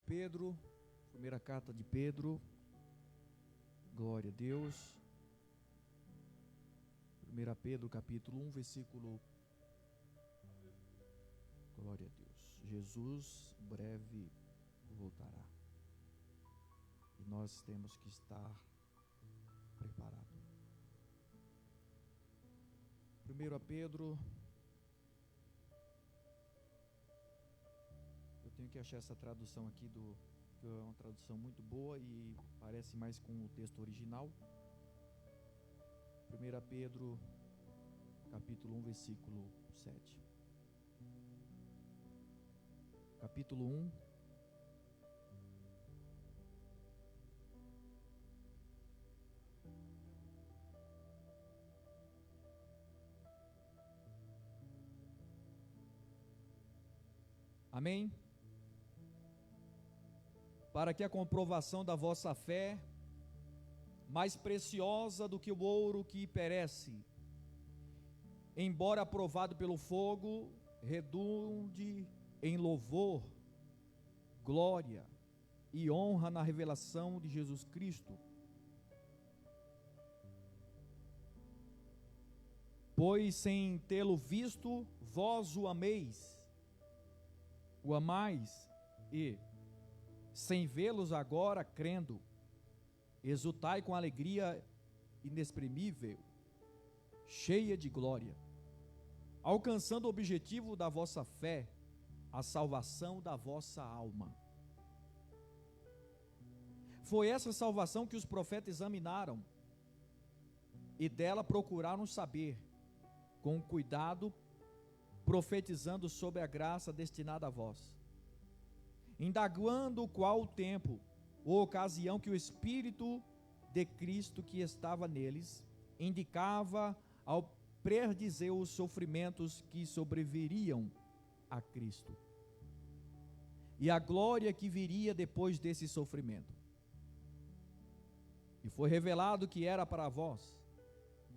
Pedro, primeira carta de Pedro, glória a Deus. 1 Pedro capítulo 1, versículo, glória a Deus. Jesus breve voltará e nós temos que estar preparados. 1 Pedro, eu tenho que achar essa tradução aqui, que é uma tradução muito boa e parece mais com o texto original. 1 Pedro capítulo 1, versículo 7. Capítulo 1, amém? Para que a comprovação da vossa fé, mais preciosa do que o ouro que perece, embora aprovado pelo fogo, redunde em louvor, glória e honra na revelação de Jesus Cristo. Pois sem tê-lo visto, vós o amais, e sem vê-los agora, crendo, exultai com alegria inexprimível, cheia de glória, alcançando o objetivo da vossa fé, a salvação da vossa alma. Foi essa salvação que os profetas examinaram e dela procuraram saber, com cuidado, profetizando sobre a graça destinada a vós, indagando qual o tempo ou ocasião que o Espírito de Cristo que estava neles indicava ao predizer os sofrimentos que sobreviriam a Cristo e a glória que viria depois desse sofrimento. E foi revelado que era para vós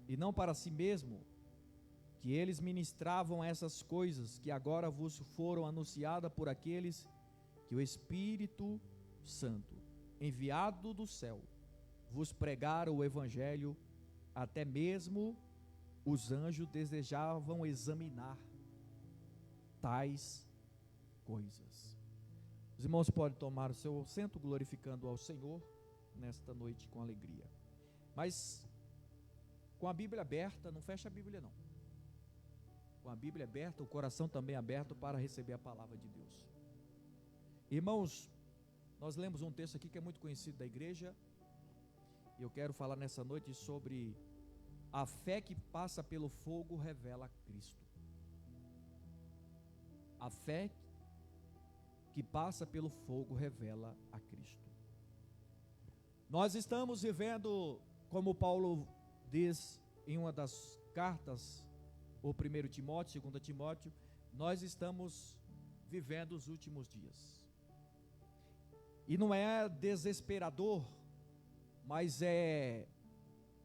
e não para si mesmo que eles ministravam essas coisas que agora vos foram anunciadas por aqueles que o Espírito Santo, enviado do céu, vos pregaram o Evangelho. Até mesmo os anjos desejavam examinar tais coisas. Os irmãos podem tomar o seu assento, glorificando ao Senhor nesta noite com alegria. Mas com a Bíblia aberta, não fecha a Bíblia não. Com a Bíblia aberta, o coração também aberto para receber a palavra de Deus. Irmãos, nós lemos um texto aqui que é muito conhecido da igreja, e eu quero falar nessa noite sobre a fé que passa pelo fogo revela Cristo. A fé que passa pelo fogo revela a Cristo. Nós estamos vivendo, como Paulo diz em uma das cartas, o 1 Timóteo, 2 Timóteo, nós estamos vivendo os últimos dias. E não é desesperador, mas é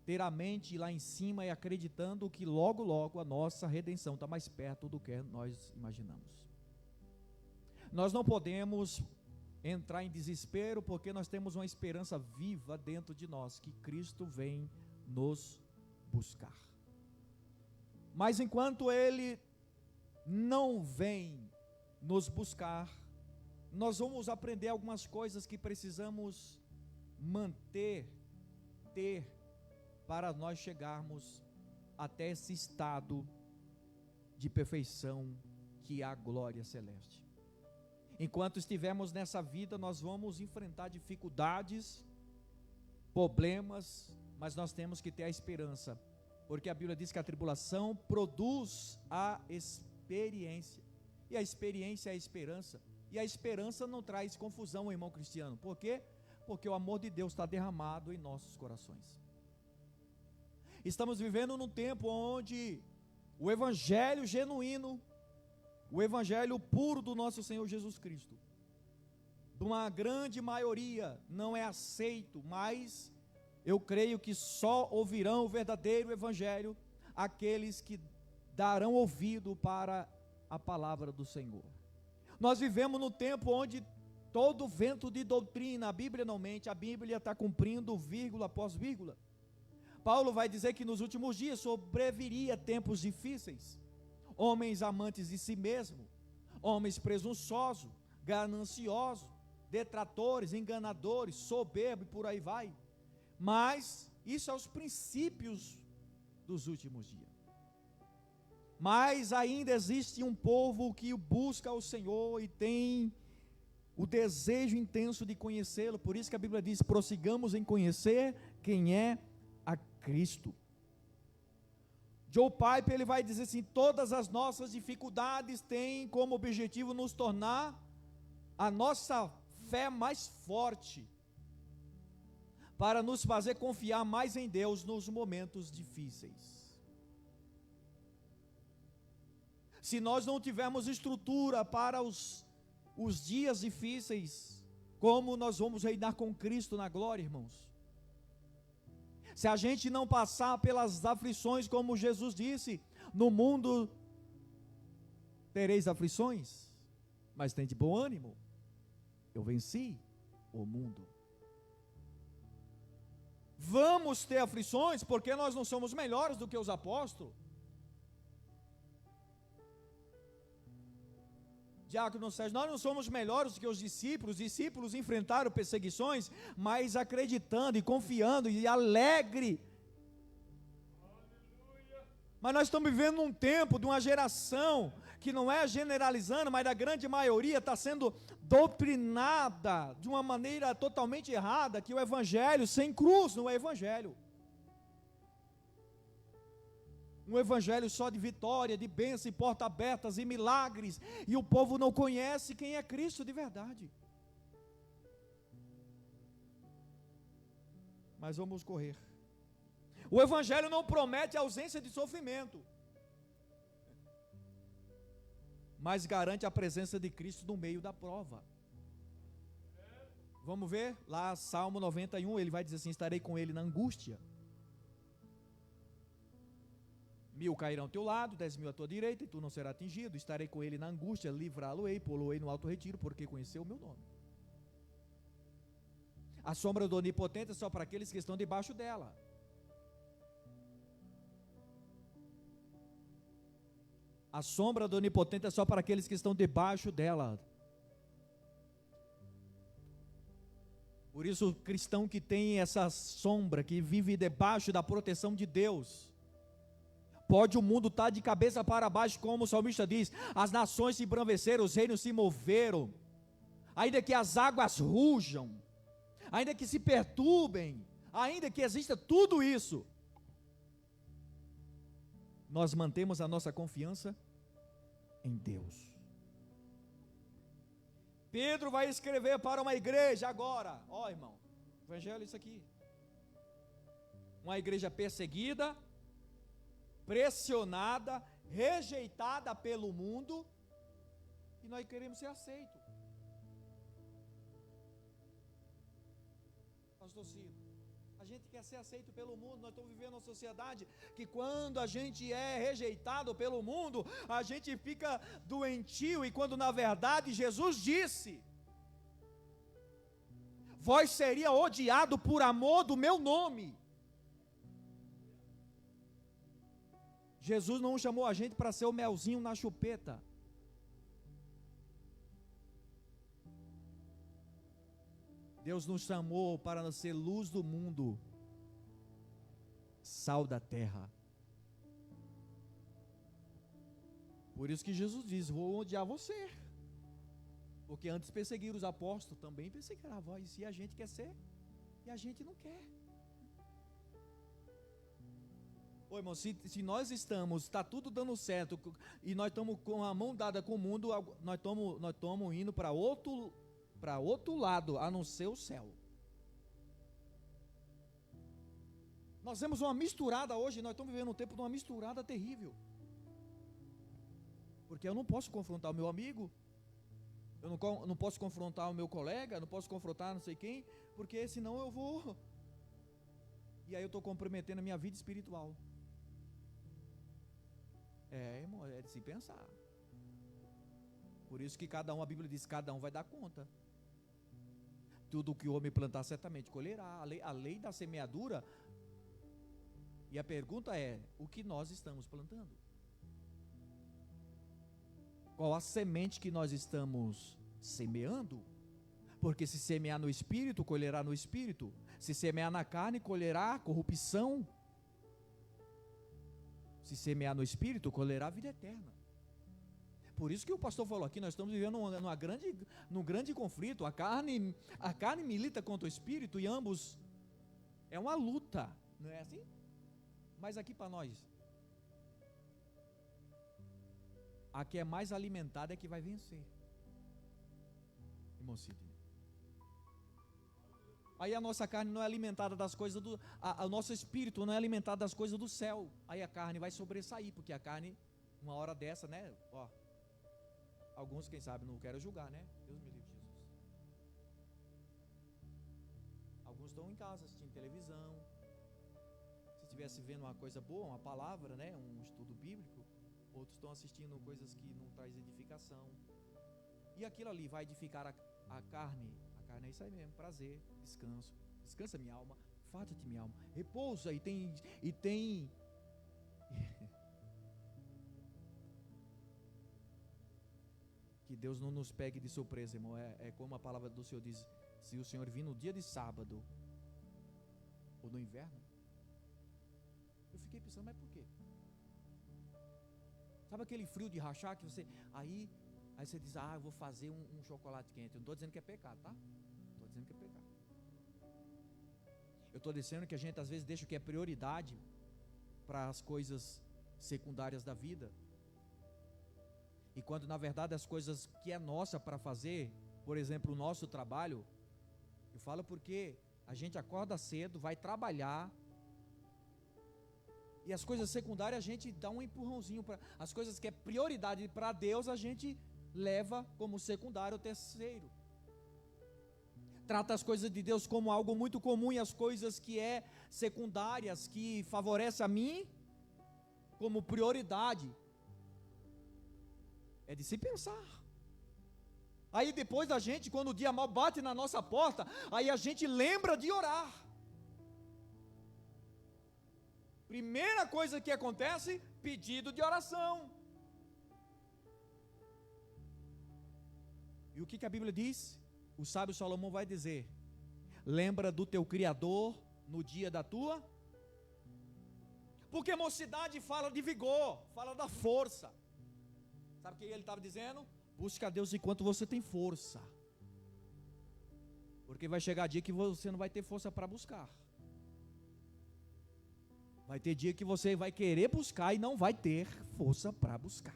ter a mente lá em cima e acreditando que logo, logo a nossa redenção está mais perto do que nós imaginamos. Nós não podemos entrar em desespero, porque nós temos uma esperança viva dentro de nós, que Cristo vem nos buscar. Mas enquanto Ele não vem nos buscar, nós vamos aprender algumas coisas que precisamos manter, ter, para nós chegarmos até esse estado de perfeição que é a glória celeste. Enquanto estivermos nessa vida, nós vamos enfrentar dificuldades, problemas, mas nós temos que ter a esperança, porque a Bíblia diz que a tribulação produz a experiência, e a experiência é a esperança, e a esperança não traz confusão, irmão cristiano. Por quê? Porque o amor de Deus está derramado em nossos corações. Estamos vivendo num tempo onde o evangelho genuíno, o evangelho puro do nosso Senhor Jesus Cristo, de uma grande maioria, não é aceito, mas eu creio que só ouvirão o verdadeiro evangelho aqueles que darão ouvido para a palavra do Senhor. Nós vivemos no tempo onde todo vento de doutrina, a Bíblia não mente, a Bíblia está cumprindo vírgula após vírgula. Paulo vai dizer que nos últimos dias sobreviria tempos difíceis, homens amantes de si mesmo, homens presunçosos, gananciosos, detratores, enganadores, soberbos, e por aí vai. Mas isso são os princípios dos últimos dias. Mas ainda existe um povo que busca o Senhor e tem o desejo intenso de conhecê-lo. Por isso que a Bíblia diz: prossigamos em conhecer quem é a Cristo. Joe Piper, ele vai dizer assim: todas as nossas dificuldades têm como objetivo nos tornar a nossa fé mais forte, para nos fazer confiar mais em Deus nos momentos difíceis. Se nós não tivermos estrutura para os dias difíceis, como nós vamos reinar com Cristo na glória, irmãos? Se a gente não passar pelas aflições, como Jesus disse: no mundo tereis aflições, mas tende bom ânimo, eu venci o mundo. Vamos ter aflições, porque nós não somos melhores do que os apóstolos. Diácono Sérgio, nós não somos melhores do que os discípulos enfrentaram perseguições, mas acreditando e confiando e alegre. Mas nós estamos vivendo um tempo de uma geração que não é generalizando, mas a grande maioria está sendo doutrinada de uma maneira totalmente errada, que o evangelho sem cruz não é evangelho. Um evangelho só de vitória, de bênção, e portas abertas e milagres, e o povo não conhece quem é Cristo de verdade. Mas vamos correr. O evangelho não promete ausência de sofrimento, mas garante a presença de Cristo no meio da prova. Vamos ver lá Salmo 91, ele vai dizer assim: estarei com ele na angústia. 1000 cairão ao teu lado, 10.000 à tua direita, e tu não serás atingido. Estarei com ele na angústia, livrá-lo-ei, pô-lo-ei no alto retiro, porque conheceu o meu nome. A sombra do onipotente é só para aqueles que estão debaixo dela. A sombra do onipotente é só para aqueles que estão debaixo dela. Por isso, o cristão que tem essa sombra, que vive debaixo da proteção de Deus, pode o mundo estar de cabeça para baixo, como o salmista diz: as nações se embraveceram, os reinos se moveram, ainda que as águas rujam, ainda que se perturbem, ainda que exista tudo isso, nós mantemos a nossa confiança em Deus. Pedro vai escrever para uma igreja agora, ó irmão, evangelho é isso aqui, uma igreja perseguida, pressionada, rejeitada pelo mundo, e nós queremos ser aceitos. Pastor Ciro, a gente quer ser aceito pelo mundo. Nós estamos vivendo uma sociedade que, quando a gente é rejeitado pelo mundo, a gente fica doentio, e quando na verdade Jesus disse: vós seria odiado por amor do meu nome. Jesus não chamou a gente para ser o melzinho na chupeta. Deus nos chamou para ser luz do mundo, sal da terra. Por isso que Jesus diz: vou odiar você, porque antes perseguiram os apóstolos, também perseguirá a vós. E a gente quer ser, e a gente não quer. Ô irmão, se nós está tudo dando certo, e nós estamos com a mão dada com o mundo, nós estamos indo para outro lado, a não ser o céu. Nós temos uma misturada hoje, nós estamos vivendo um tempo de uma misturada terrível. Porque eu não posso confrontar o meu amigo, eu não posso confrontar o meu colega, não posso confrontar não sei quem, porque senão eu vou, e aí eu estou comprometendo a minha vida espiritual. Irmão, é de se pensar. Por isso que a Bíblia diz: cada um vai dar conta. Tudo que o homem plantar certamente colherá. A lei da semeadura. E a pergunta é: o que nós estamos plantando? Qual a semente que nós estamos semeando? Porque se semear no espírito, colherá no espírito. Se semear na carne, colherá corrupção. Se semear no espírito, colherá a vida eterna. Por isso que o pastor falou aqui, nós estamos vivendo num grande conflito. A carne milita contra o espírito e ambos é uma luta, não é assim? Mas aqui para nós, a que é mais alimentada é que vai vencer, irmão Sidney. Aí a nossa carne não é alimentada das coisas o nosso espírito não é alimentado das coisas do céu. Aí a carne vai sobressair, porque a carne, uma hora dessa, né? Ó, alguns, quem sabe, não quero julgar, né? Deus me livre, Jesus. Alguns estão em casa assistindo televisão. Se estivesse vendo uma coisa boa, uma palavra, né? Um estudo bíblico. Outros estão assistindo coisas que não traz edificação. E aquilo ali vai edificar a carne. A carne é isso aí mesmo, prazer, descanso. Descansa minha alma, farta-te minha alma. Repousa e tem que Deus não nos pegue de surpresa, irmão. É como a palavra do Senhor diz: se o Senhor vir no dia de sábado ou no inverno. Eu fiquei pensando, mas por quê? Sabe aquele frio de rachar que você aí você diz: eu vou fazer um chocolate quente. Eu não estou dizendo que é pecado, tá? Estou dizendo que é pecado. Eu estou dizendo que a gente às vezes deixa o que é prioridade para as coisas secundárias da vida. E quando na verdade as coisas que é nossa para fazer, por exemplo, o nosso trabalho, eu falo porque a gente acorda cedo, vai trabalhar, e as coisas secundárias a gente dá um empurrãozinho para as coisas que é prioridade para Deus, a gente leva como secundário ou terceiro. Trata as coisas de Deus como algo muito comum, e as coisas que é secundárias, que favorece a mim, como prioridade. É de se pensar. Aí depois da gente, quando o dia mal bate na nossa porta, aí a gente lembra de orar. Primeira coisa que acontece, pedido de oração. E o que a Bíblia diz? O sábio Salomão vai dizer: lembra do teu Criador no dia da tua. Porque mocidade fala de vigor, fala da força. Sabe o que ele estava dizendo? Busca a Deus enquanto você tem força. Porque vai chegar dia que você não vai ter força para buscar. Vai ter dia que você vai querer buscar e não vai ter força para buscar.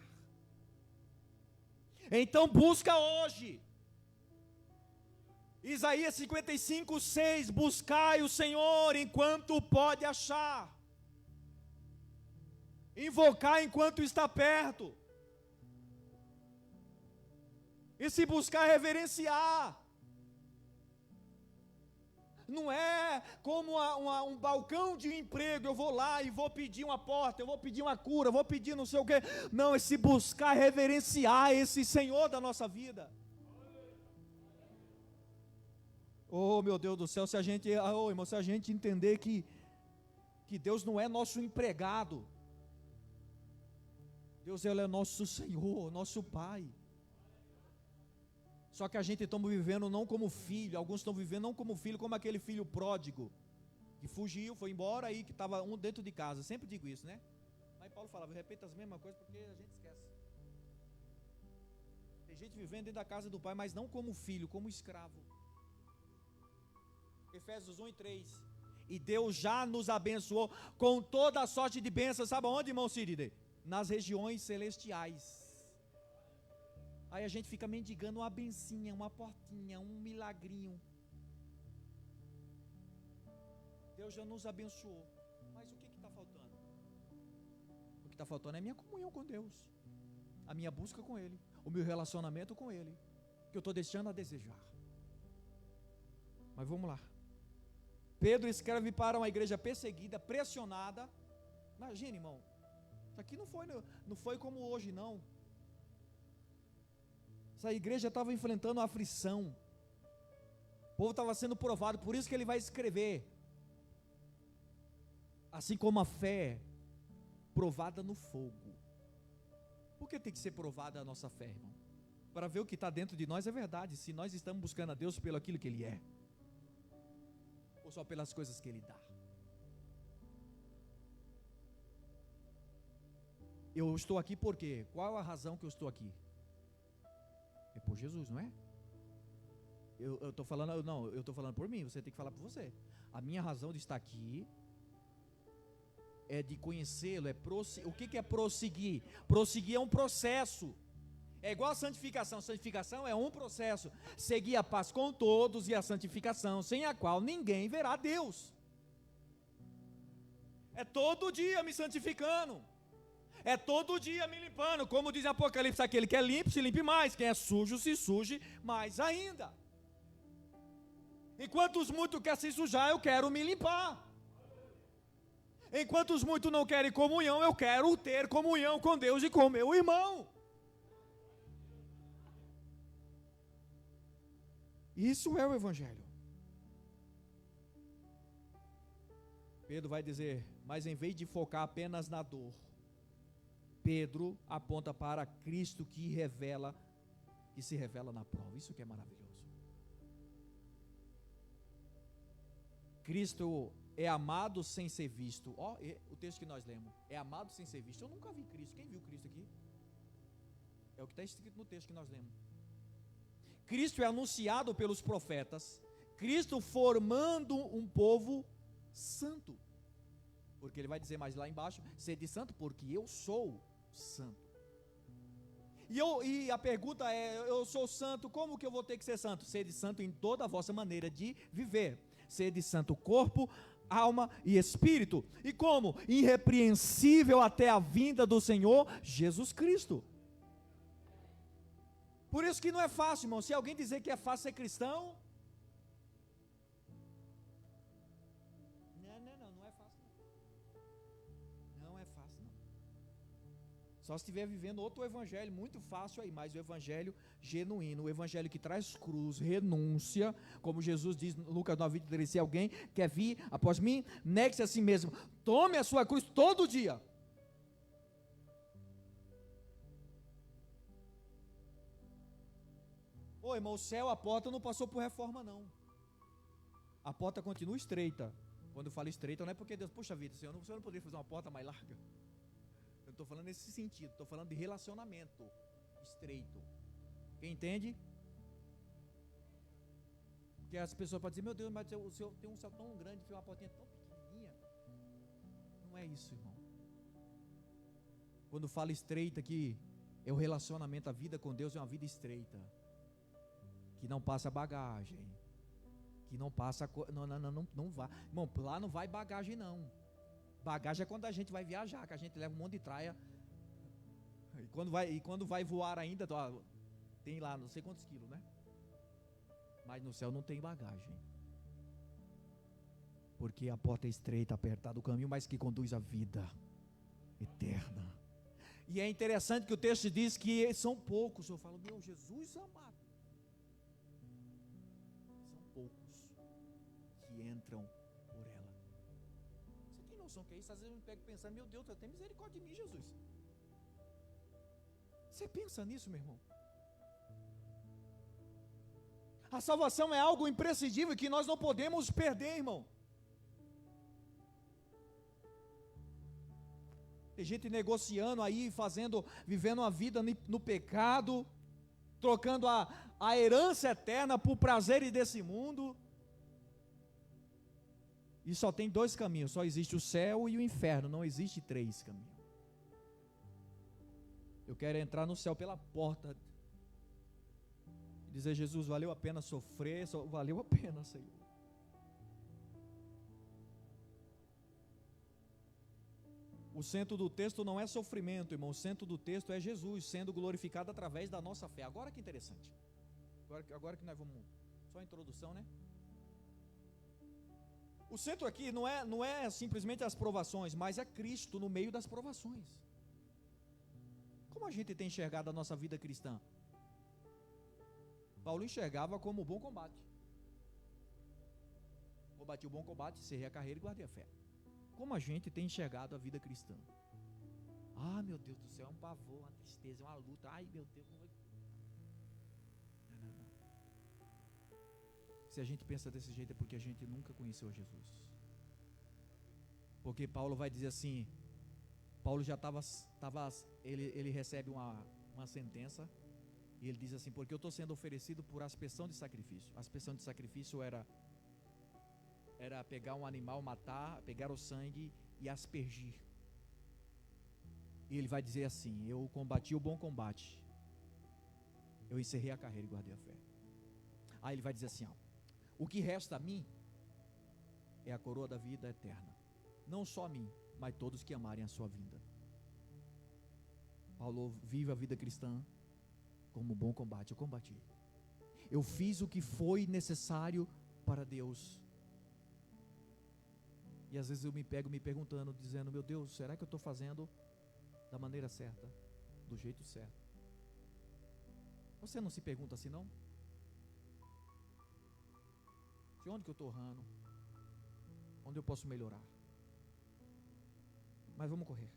Então busca hoje. Isaías 55:6: buscai o Senhor enquanto pode achar. Invocar enquanto está perto. E se buscar, reverenciar. Não é como um balcão de emprego, eu vou lá e vou pedir uma porta, eu vou pedir uma cura, eu vou pedir não sei o quê. Não, é se buscar, reverenciar esse Senhor da nossa vida. Oh, meu Deus do céu, se a gente, irmão, se a gente entender que Deus não é nosso empregado, Deus, Ele é nosso Senhor, nosso Pai. Só que a gente está vivendo não como filho, alguns estão vivendo não como filho, como aquele filho pródigo, que fugiu, foi embora aí, que estava um dentro de casa. Sempre digo isso, né? Mas Paulo falava: repita as mesmas coisas porque a gente esquece. Tem gente vivendo dentro da casa do pai, mas não como filho, como escravo. Efésios 1:3: e Deus já nos abençoou com toda a sorte de bênçãos. Sabe onde, irmão Sidney? Nas regiões celestiais. Aí a gente fica mendigando uma bencinha, uma portinha, um milagrinho. Deus já nos abençoou. Mas o que está faltando? O que está faltando é a minha comunhão com Deus, a minha busca com Ele, o meu relacionamento com Ele, que eu estou deixando a desejar. Mas vamos lá. Pedro escreve para uma igreja perseguida, pressionada. Imagina, irmão, isso aqui não foi como hoje, não. Essa igreja estava enfrentando aflição, povo estava sendo provado, por isso que ele vai escrever. Assim como a fé provada no fogo. Por que tem que ser provada a nossa fé, irmão? Para ver o que está dentro de nós é verdade, se nós estamos buscando a Deus pelo aquilo que Ele é, ou só pelas coisas que Ele dá. Eu estou aqui por quê? Qual a razão que eu estou aqui? É por Jesus, não é? Eu estou falando, não, eu estou falando por mim, você tem que falar por você. A minha razão de estar aqui é de conhecê-lo, o que é prosseguir? Prosseguir é um processo. É igual a santificação. Santificação é um processo. Seguir a paz com todos e a santificação, sem a qual ninguém verá Deus. É todo dia me santificando. É todo dia me limpando. Como diz Apocalipse, aquele que é limpo, se limpe mais. Quem é sujo, se suje mais ainda. Enquanto os muitos querem se sujar, eu quero me limpar. Enquanto os muitos não querem comunhão, eu quero ter comunhão com Deus e com meu irmão. Isso é o Evangelho. Pedro vai dizer, mas em vez de focar apenas na dor, Pedro aponta para Cristo que se revela na prova. Isso que é maravilhoso. Cristo é amado sem ser visto. Ó, o texto que nós lemos, é amado sem ser visto. Eu nunca vi Cristo. Quem viu Cristo aqui? É o que está escrito no texto que nós lemos. Cristo é anunciado pelos profetas, Cristo formando um povo santo, porque ele vai dizer mais lá embaixo, sede santo porque eu sou santo. E a pergunta é, eu sou santo, como que eu vou ter que ser santo? Sede santo em toda a vossa maneira de viver, sede santo corpo, alma e espírito. E como? Irrepreensível até a vinda do Senhor Jesus Cristo. Por isso que não é fácil, irmão. Se alguém dizer que é fácil ser cristão, não é fácil não. Não é fácil não. Só se estiver vivendo outro evangelho muito fácil aí, mas o evangelho genuíno, o evangelho que traz cruz, renúncia, como Jesus diz no Lucas 9:23, se alguém quer vir após mim, negue-se a si mesmo, tome a sua cruz todo dia. Ô irmão, o céu, a porta não passou por reforma não. A porta continua estreita. Quando eu falo estreita, não é porque Deus, puxa vida, Senhor, o Senhor não poderia fazer uma porta mais larga? Eu não estou falando nesse sentido, estou falando de relacionamento estreito. Quem entende? Porque as pessoas podem dizer, meu Deus, mas o Senhor tem um céu tão grande, tem uma portinha tão pequenininha. Não é isso, irmão. Quando fala estreita aqui, é o relacionamento, a vida com Deus é uma vida estreita. Que não passa bagagem, que não passa, não vai, irmão, lá não vai bagagem não, bagagem é quando a gente vai viajar, que a gente leva um monte de traia, e quando vai voar ainda, tem lá não sei quantos quilos, né, mas no céu não tem bagagem, porque a porta é estreita, apertada, o caminho mais que conduz à vida eterna, e é interessante que o texto diz que são poucos, eu falo, meu Jesus amado, que entram por ela. Você tem noção que é isso? Às vezes eu me pego pensando, meu Deus, tem misericórdia de mim, Jesus. Você pensa nisso, meu irmão? A salvação é algo imprescindível que nós não podemos perder, irmão. Tem gente negociando aí, vivendo uma vida no pecado, trocando a herança eterna por prazeres desse mundo. E só tem dois caminhos, só existe o céu e o inferno, não existe três caminhos. Eu quero entrar no céu pela porta e dizer, Jesus, valeu a pena sofrer, valeu a pena, Senhor. O centro do texto não é sofrimento, irmão, o centro do texto é Jesus sendo glorificado através da nossa fé. Agora que interessante, agora que nós vamos, só a introdução, né? O centro aqui não é simplesmente as provações, mas é Cristo no meio das provações. Como a gente tem enxergado a nossa vida cristã? Paulo enxergava como um bom combate. Combati o bom combate, encerrei a carreira e guardei a fé. Como a gente tem enxergado a vida cristã? Ah, meu Deus do céu, é um pavor, uma tristeza, é uma luta. Ai, meu Deus. Não. Se a gente pensa desse jeito é porque a gente nunca conheceu Jesus. Porque Paulo vai dizer assim, Paulo já estava ele recebe uma sentença, e ele diz assim, porque eu estou sendo oferecido por aspersão de sacrifício. A aspersão de sacrifício era pegar um animal, matar, pegar o sangue e aspergir. E ele vai dizer assim, eu combati o bom combate, eu encerrei a carreira e guardei a fé. Aí ele vai dizer assim, o que resta a mim é a coroa da vida eterna, não só a mim, mas todos que amarem a sua vinda. Paulo vive a vida cristã como um bom combate. Eu combati, eu fiz o que foi necessário para Deus. E às vezes eu me pego me perguntando, dizendo, meu Deus, será que eu estou fazendo da maneira certa, do jeito certo? Você não se pergunta assim, não? De onde que eu estou errando? Onde eu posso melhorar? Mas vamos correr.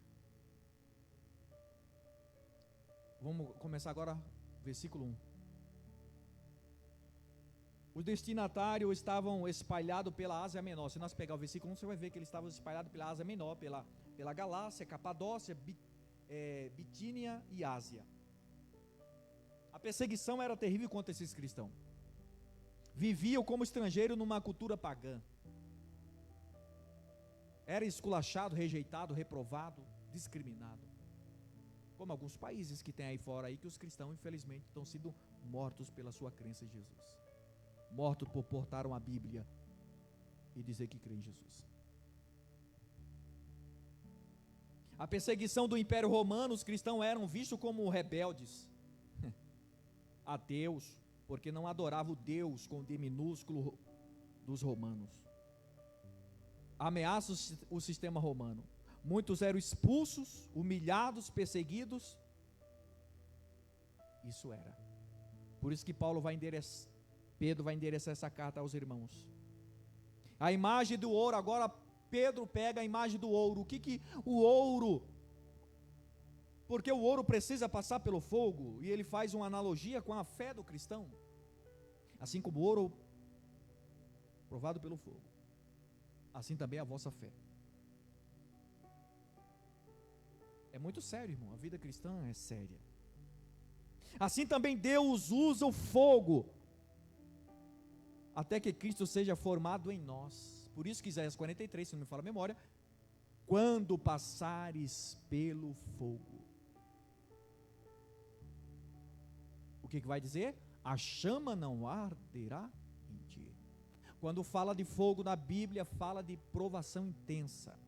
Vamos começar agora, versículo 1. Os destinatários estavam espalhados pela Ásia Menor. Se nós pegar o versículo 1, você vai ver que eles estavam espalhados pela Ásia Menor, pela Galácia, Capadócia, Bitínia e Ásia. A perseguição era terrível contra esses cristãos. Viviam como estrangeiros numa cultura pagã. Era esculachado, rejeitado, reprovado, discriminado. Como alguns países que tem aí fora aí, que os cristãos infelizmente estão sendo mortos pela sua crença em Jesus. Mortos por portar uma Bíblia e dizer que crê em Jesus. A perseguição do Império Romano, os cristãos eram vistos como rebeldes, ateus, porque não adoravam o Deus com D minúsculo dos romanos. Ameaçam o sistema romano. Muitos eram expulsos, humilhados, perseguidos. Isso era. Por isso que Pedro vai endereçar essa carta aos irmãos. A imagem do ouro, agora Pedro pega a imagem do ouro. O que o ouro? Porque o ouro precisa passar pelo fogo, e ele faz uma analogia com a fé do cristão. Assim como o ouro provado pelo fogo, assim também a vossa fé. É muito sério, irmão, a vida cristã é séria. Assim também Deus usa o fogo, até que Cristo seja formado em nós. Por isso que Isaías 43, se não me fala a memória, quando passares pelo fogo. O que vai dizer? A chama não arderá em ti. Quando fala de fogo na Bíblia, fala de provação intensa.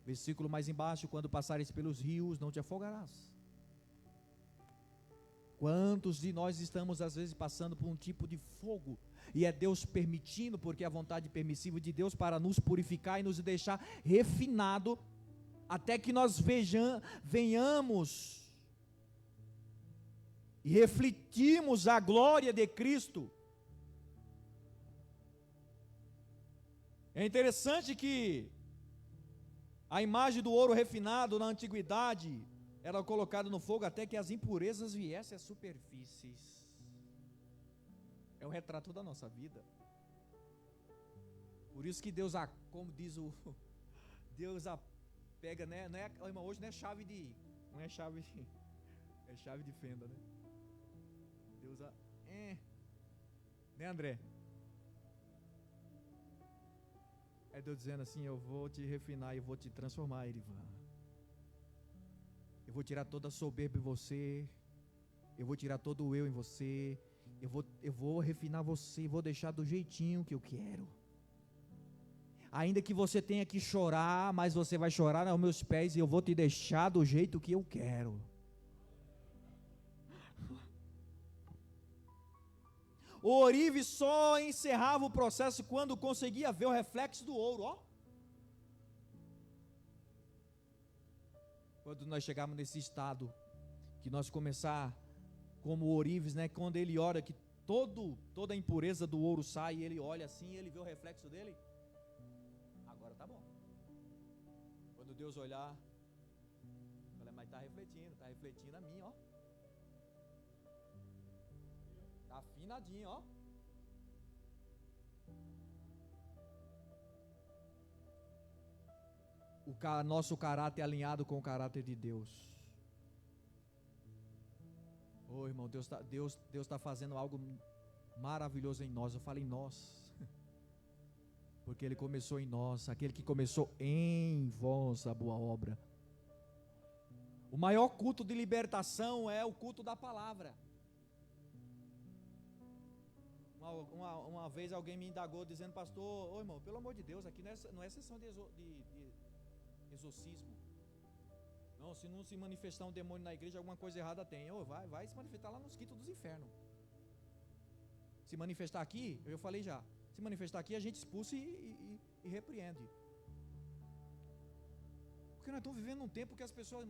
Versículo mais embaixo, quando passares pelos rios, não te afogarás. Quantos de nós estamos às vezes passando por um tipo de fogo, e é Deus permitindo, porque é a vontade permissiva de Deus para nos purificar e nos deixar refinado, até que nós venhamos e refletimos a glória de Cristo. É interessante que a imagem do ouro refinado na antiguidade era colocada no fogo até que as impurezas viessem às superfícies. É um retrato da nossa vida. Por isso que Deus, como diz Deus pega, né? Não é, irmão, hoje não é chave de fenda, né? Deus né, André? É Deus dizendo assim, eu vou te refinar, eu vou te transformar, Erivan. Eu vou tirar toda a soberba em você, eu vou tirar todo o eu em você, eu vou refinar você, vou deixar do jeitinho que eu quero. Ainda que você tenha que chorar, mas você vai chorar aos meus pés, e eu vou te deixar do jeito que eu quero. O ourive só encerrava o processo quando conseguia ver o reflexo do ouro, ó. Quando nós chegarmos nesse estado, que nós começar como ourives, né? Quando ele ora, que toda a impureza do ouro sai, e ele olha assim, e ele vê o reflexo dele. Agora tá bom. Quando Deus olhar, fala, mas tá refletindo a mim, ó. Tá afinadinho, ó. Nosso caráter é alinhado com o caráter de Deus. Oh, irmão, Deus tá fazendo algo maravilhoso em nós. Eu falo em nós, porque Ele começou em nós. Aquele que começou em vós a boa obra. O maior culto de libertação é o culto da palavra. Uma vez alguém me indagou dizendo, pastor, ô irmão, pelo amor de Deus, aqui não é sessão de exorcismo. Não, se não se manifestar um demônio na igreja, alguma coisa errada tem. Vai se manifestar lá nos quintos dos infernos. Se manifestar aqui, eu falei já, se manifestar aqui a gente expulsa e repreende. Porque nós estamos vivendo um tempo que as pessoas,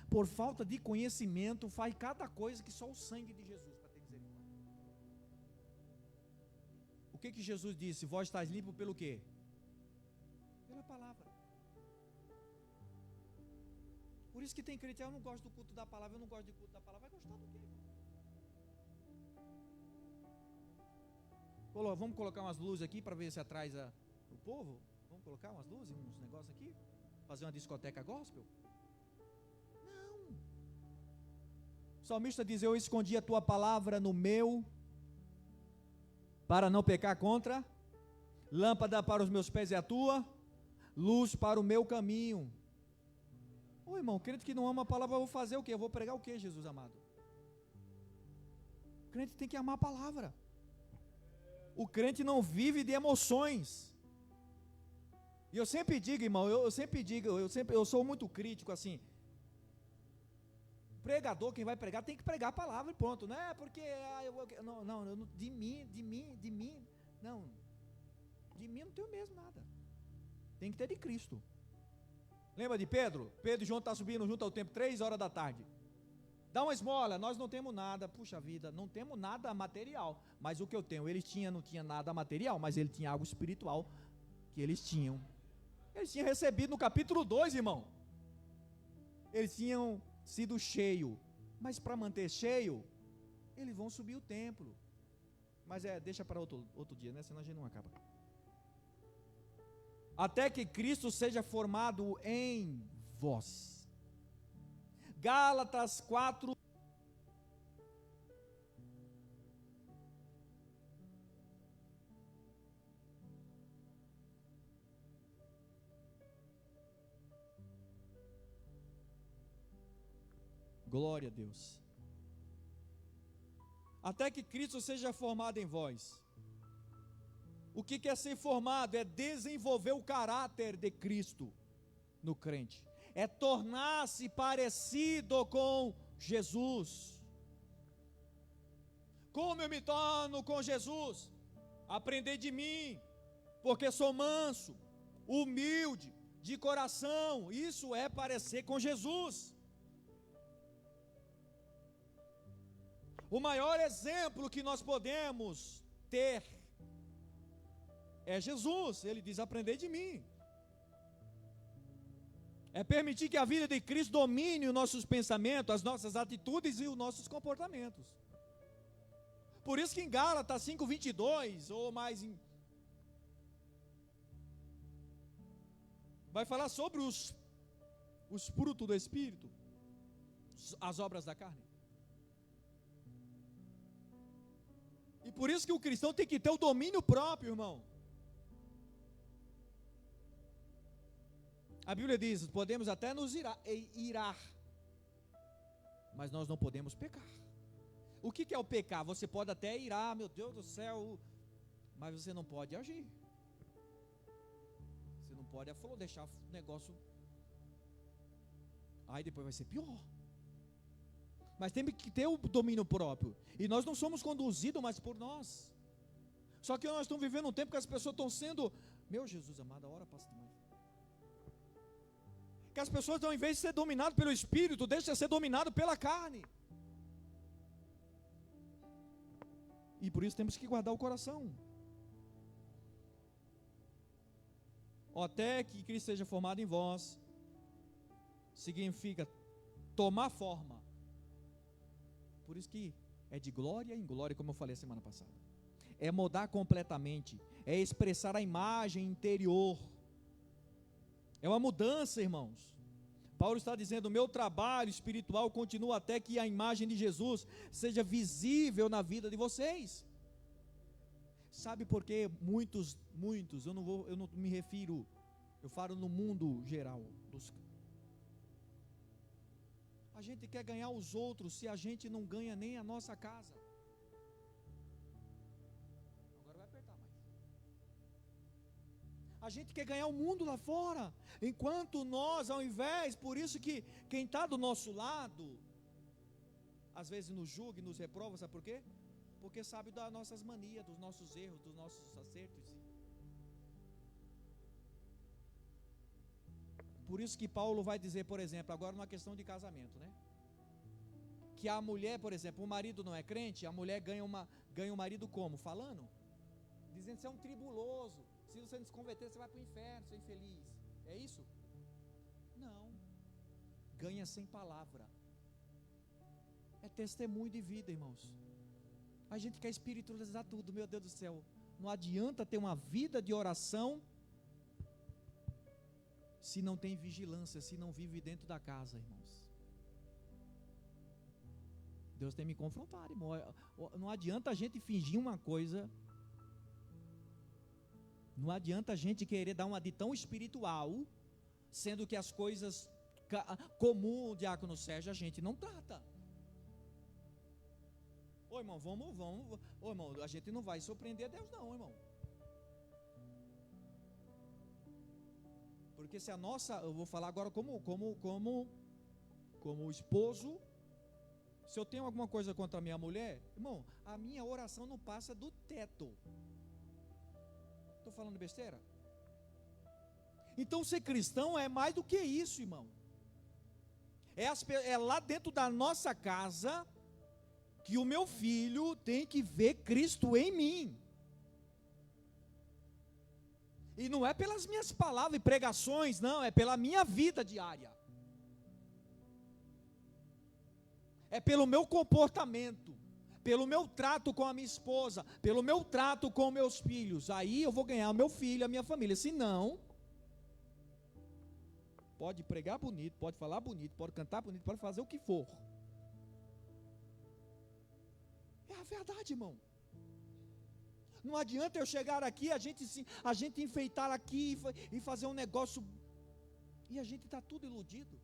por falta de conhecimento, faz cada coisa que só o sangue de Jesus para ter misericórdia. O que Jesus disse? Vós estáis limpo pelo quê? Pela palavra. Por isso que tem crente, eu não gosto do culto da palavra, eu não gosto de culto da palavra. Vai gostar do quê, irmão? Vamos colocar umas luzes aqui para ver se atrai o povo? Vamos colocar umas luzes, uns negócios aqui? Fazer uma discoteca gospel? Não. O salmista diz, eu escondi a tua palavra no meu, para não pecar contra. Lâmpada para os meus pés é a tua, luz para o meu caminho. Ô irmão, crente que não ama a palavra, eu vou fazer o quê? Eu vou pregar o quê, Jesus amado? O crente tem que amar a palavra. O crente não vive de emoções. E eu sempre digo, irmão, eu sou muito crítico assim. Pregador, quem vai pregar, tem que pregar a palavra e pronto. Não é porque, de mim, não. De mim não tenho mesmo nada. Tem que ter de Cristo. Lembra de Pedro? Pedro e João estão subindo junto ao templo, 3 horas da tarde. Dá uma esmola, nós não temos nada, puxa vida, não temos nada material. Mas o que eu tenho, eles não tinham nada material, mas ele tinha algo espiritual que eles tinham. Eles tinham recebido no capítulo 2, irmão. Eles tinham sido cheios. Mas para manter cheio, eles vão subir o templo. Mas deixa para outro dia, né? Senão a gente não acaba. Até que Cristo seja formado em vós. Gálatas 4. Glória a Deus. Até que Cristo seja formado em vós. O que é ser formado? É desenvolver o caráter de Cristo no crente. É tornar-se parecido com Jesus. Como eu me torno com Jesus? Aprender de mim, porque sou manso, humilde, de coração. Isso é parecer com Jesus. O maior exemplo que nós podemos ter é Jesus. Ele diz, aprender de mim. É permitir que a vida de Cristo domine os nossos pensamentos, as nossas atitudes e os nossos comportamentos. Por isso que em Gálatas 5:22, ou mais vai falar sobre os frutos do Espírito, as obras da carne. E por isso que o cristão tem que ter o domínio próprio, irmão. A Bíblia diz, podemos até nos irar, mas nós não podemos pecar. O que é o pecar? Você pode até irar, meu Deus do céu, mas você não pode agir. Você não pode deixar o negócio, aí depois vai ser pior. Mas tem que ter o domínio próprio. E nós não somos conduzidos mais por nós. Só que nós estamos vivendo um tempo que as pessoas estão sendo, meu Jesus amado, a hora passa demais. Que as pessoas, ao invés de ser dominadas pelo Espírito, deixam de ser dominadas pela carne. E por isso temos que guardar o coração. Até que Cristo seja formado em vós, significa tomar forma. Por isso que é de glória em glória, como eu falei a semana passada. É mudar completamente, é expressar a imagem interior. É uma mudança, irmãos. Paulo está dizendo: o meu trabalho espiritual continua até que a imagem de Jesus seja visível na vida de vocês. Sabe por quê? Muitos, eu não me refiro, eu falo no mundo geral. A gente quer ganhar os outros se a gente não ganha nem a nossa casa. Agora vai apertar mais. A gente quer ganhar o mundo lá fora, enquanto nós, ao invés, por isso que quem está do nosso lado, às vezes nos julga e nos reprova, sabe por quê? Porque sabe das nossas manias, dos nossos erros, dos nossos acertos. Por isso que Paulo vai dizer, por exemplo, agora numa questão de casamento, né? Que a mulher, por exemplo, o marido não é crente, a mulher ganha o marido como? Falando? Dizendo que você é um tribuloso, se você não se converter, você vai para o inferno, você é infeliz. É isso? Não. Ganha sem palavra. É testemunho de vida, irmãos. A gente quer espiritualizar tudo, meu Deus do céu. Não adianta ter uma vida de oração se não tem vigilância, se não vive dentro da casa, irmãos. Deus tem me confrontado, irmão. Não adianta a gente fingir uma coisa. Não adianta a gente querer dar uma de tão espiritual, sendo que as coisas comum, diácono Sérgio, a gente não trata. Ô irmão, vamos. Ô irmão, a gente não vai surpreender Deus não, irmão. Porque se a nossa, eu vou falar agora como esposo, se eu tenho alguma coisa contra a minha mulher, irmão, a minha oração não passa do teto. Estou falando besteira? Então ser cristão é mais do que isso, irmão. É lá dentro da nossa casa que o meu filho tem que ver Cristo em mim. E não é pelas minhas palavras e pregações, não, é pela minha vida diária. É pelo meu comportamento, pelo meu trato com a minha esposa, pelo meu trato com meus filhos. Aí eu vou ganhar o meu filho, a minha família. Se não, pode pregar bonito, pode falar bonito, pode cantar bonito, pode fazer o que for. É a verdade, irmão. Não adianta eu chegar aqui, a gente enfeitar aqui e fazer um negócio, e a gente está tudo iludido.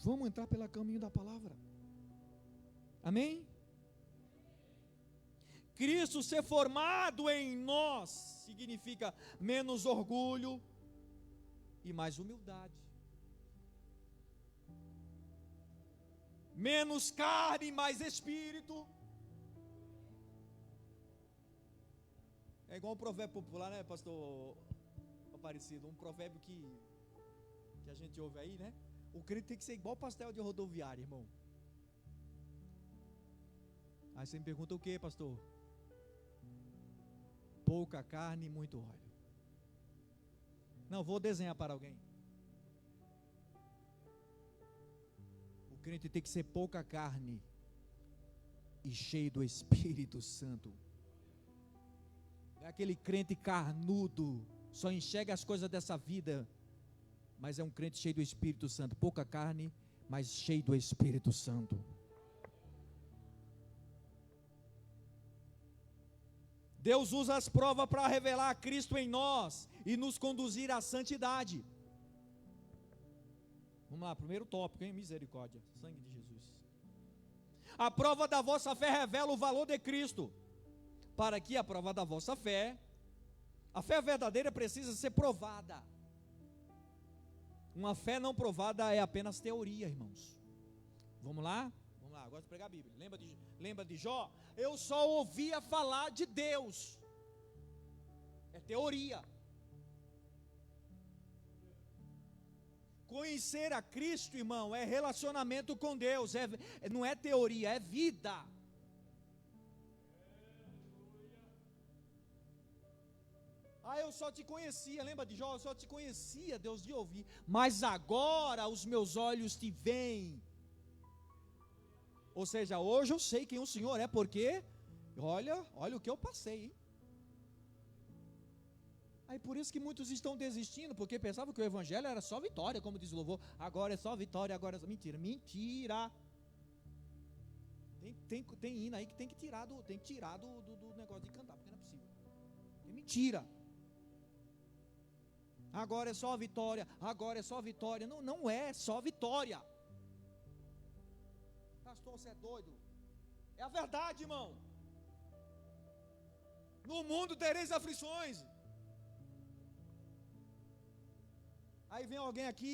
Vamos entrar pelo caminho da palavra. Amém? Cristo ser formado em nós significa menos orgulho e mais humildade. Menos carne e mais espírito. É igual um provérbio popular, né, pastor Aparecido? Um provérbio que a gente ouve aí, né? O crente tem que ser igual pastel de rodoviária, irmão. Aí você me pergunta o que, pastor? Pouca carne e muito óleo. Não, vou desenhar para alguém. O crente tem que ser pouca carne e cheio do Espírito Santo. É aquele crente carnudo, só enxerga as coisas dessa vida, mas é um crente cheio do Espírito Santo. Pouca carne, mas cheio do Espírito Santo. Deus usa as provas para revelar Cristo em nós e nos conduzir à santidade. Vamos lá, primeiro tópico, hein? Misericórdia, sangue de Jesus. A prova da vossa fé revela o valor de Cristo, para que a prova da vossa fé, a fé verdadeira precisa ser provada. Uma fé não provada é apenas teoria, irmãos. Vamos lá, agora vou pregar a Bíblia. Lembra de Jó? Eu só ouvia falar de Deus. É teoria. Conhecer a Cristo, irmão, é relacionamento com Deus, não é teoria, é vida. Eu só te conhecia, lembra de Jó? Eu só te conhecia, Deus, de ouvir, mas agora os meus olhos te veem. Ou seja, hoje eu sei quem o Senhor é, porque olha o que eu passei, hein? Aí por isso que muitos estão desistindo, porque pensavam que o evangelho era só vitória, como diz o louvor. Agora é só vitória, agora é só... Mentira. Tem hino aí que tem que tirar do negócio de cantar, porque não é possível. É mentira. Agora é só vitória, agora é só vitória. Não é só vitória. Pastor, você é doido? É a verdade, irmão. No mundo tereis aflições. Aí vem alguém aqui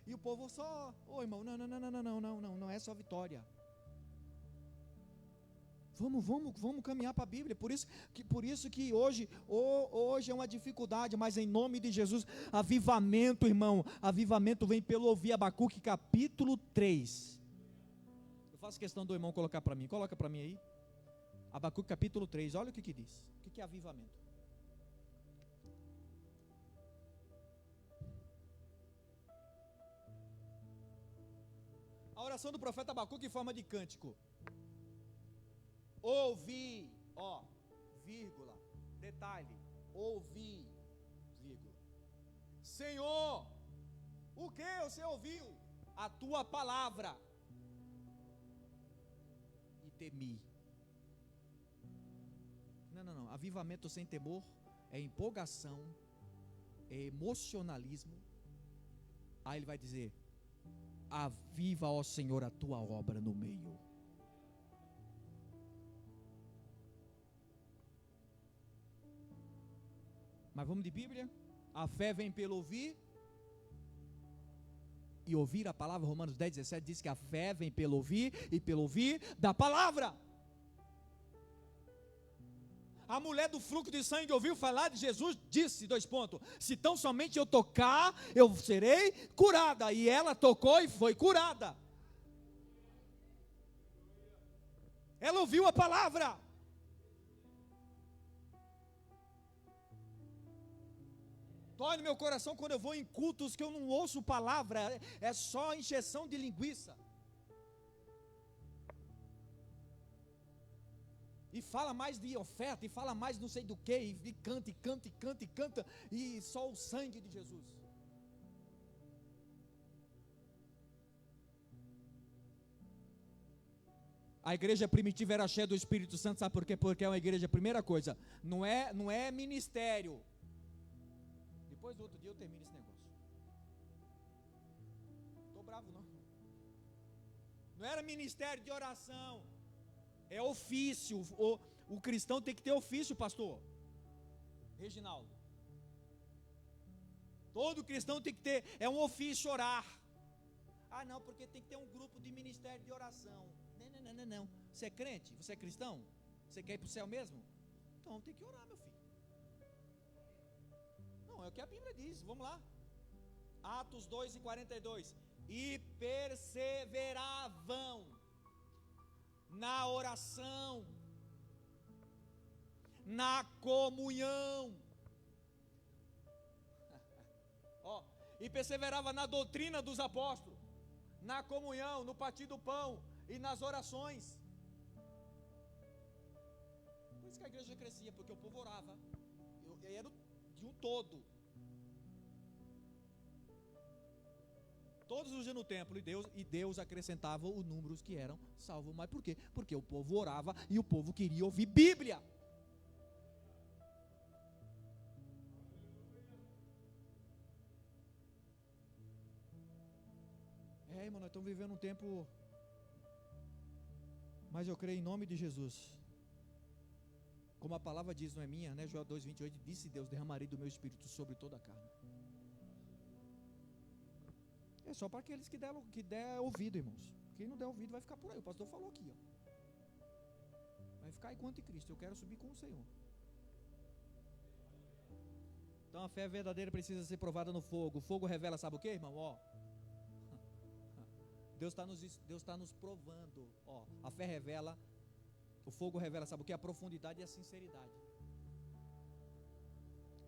e o povo só, irmão, não é só vitória. Vamos caminhar para a Bíblia. Por isso que hoje é uma dificuldade, mas em nome de Jesus, avivamento, irmão, avivamento vem pelo ouvir. Abacuque capítulo 3. Eu faço questão do irmão coloca para mim aí. Abacuque capítulo 3, olha o que diz. O que é avivamento? A oração do profeta Abacuque em forma de cântico. Ouvi, vírgula, detalhe, ouvi, vírgula. Senhor, o que você ouviu? A tua palavra. E temi. Não, avivamento sem temor é empolgação, é emocionalismo. Aí ele vai dizer: aviva, ó Senhor, a tua obra no meio. Mas vamos de Bíblia. A fé vem pelo ouvir e ouvir a palavra. Romanos 10:17 diz que a fé vem pelo ouvir e pelo ouvir da palavra. A mulher do fluxo de sangue ouviu falar de Jesus, disse, se tão somente eu tocar, eu serei curada. E ela tocou e foi curada. Ela ouviu a palavra. Dói no meu coração quando eu vou em cultos que eu não ouço palavra, é só injeção de linguiça. E fala mais de oferta, e fala mais não sei do que, e canta, e só o sangue de Jesus. A igreja primitiva era cheia do Espírito Santo, sabe por quê? Porque é uma igreja, primeira coisa, não é ministério. Depois do outro dia eu termino esse negócio. Estou bravo não. Não era ministério de oração. É ofício. O cristão tem que ter ofício, pastor Reginaldo. Todo cristão tem que ter, é um ofício orar. Não, porque tem que ter um grupo de ministério de oração. Não. Você é crente? Você é cristão? Você quer ir para o céu mesmo? Então tem que orar, meu filho. Não, é o que a Bíblia diz, vamos lá. Atos 2:42. E perseveravam na oração, na comunhão, e perseverava na doutrina dos apóstolos, na comunhão, no partir do pão e nas orações. Por isso que a igreja crescia, porque o povo orava. Era de um todo. Todos os dias no templo, e Deus acrescentava os números que eram salvos. Mas por quê? Porque o povo orava e o povo queria ouvir Bíblia. Irmão, nós estamos vivendo um tempo, mas eu creio em nome de Jesus. Como a palavra diz, não é minha, né? Joel 2:28, disse Deus: derramarei do meu espírito sobre toda a carne. É só para aqueles que der ouvido, irmãos. Quem não der ouvido vai ficar por aí. O pastor falou aqui, vai ficar enquanto em Cristo. Eu quero subir com o Senhor. Então a fé verdadeira precisa ser provada no fogo. O fogo revela, sabe o que, irmão? Ó, Deus está nos provando. Ó, a fé revela, o fogo revela, sabe o que? A profundidade e a sinceridade.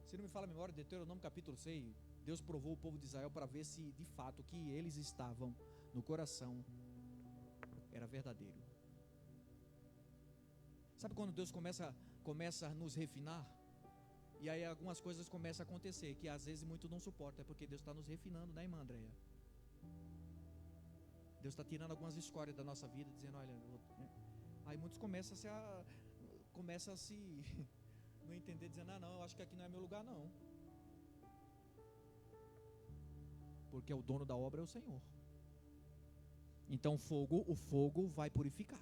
Se não me fala a memória, Deuteronômio capítulo 6, Deus provou o povo de Israel para ver se de fato o que eles estavam no coração era verdadeiro. Sabe quando Deus começa a nos refinar? E aí algumas coisas começam a acontecer, que às vezes muito não suporta, é porque Deus está nos refinando, né, irmã Andréia? Deus está tirando algumas escórias da nossa vida, dizendo, olha, aí muitos começam a se não entender, dizendo, não, eu acho que aqui não é meu lugar não. Porque o dono da obra é o Senhor. Então o fogo vai purificar.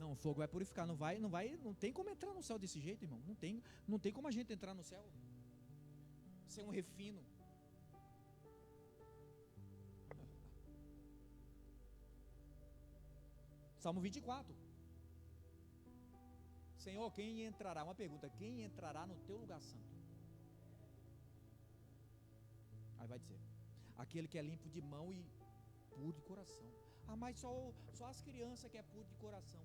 Não, o fogo vai purificar, não tem como entrar no céu desse jeito, irmão. Não tem como a gente entrar no céu sem um refino. Salmo 24. Senhor, quem entrará? Uma pergunta, quem entrará no teu lugar santo? Aí vai dizer, aquele que é limpo de mão e puro de coração. Ah, mas só as crianças que é puro de coração.